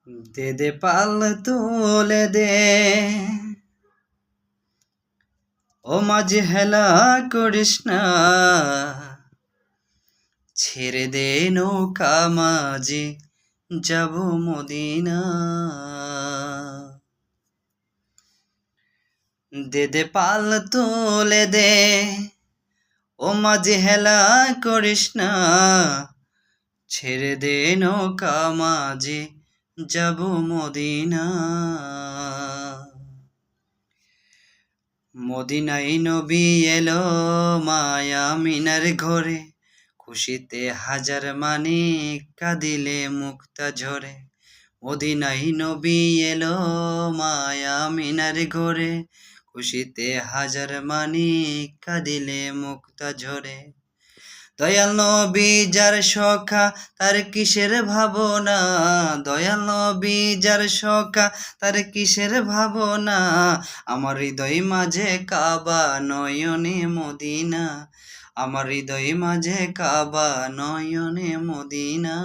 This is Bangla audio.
দে দে পাল তুলে দে, ও মাঝি হেলা করিস না, ছেড়ে দে নৌকা মাঝি যাব মদিনা। দে দে পাল তুলে দে, ও মাঝি হেলা করিস না, ছেড়ে দে নৌকা মাঝি যাব মদিনা। মদিনায় নবী এলো মায়া মিনার ঘরে, খুশিতে হাজার মানিক কাঁদিলে মুক্তা ঝরে। মদিনায় নবী এলো মায়া মিনার ঘরে, খুশিতে হাজার মানিক কাঁদিলে মুক্তা ঝরে। দয়াল নবী যার সখা তার কিসের ভাবনা, দয়াল নবী যার সখা তার কিসের ভাবনা, আমার হৃদয় মাঝে কাবা নয়নে মদিনা, আমার হৃদয় মাঝে কাবা নয়নে মদিনা।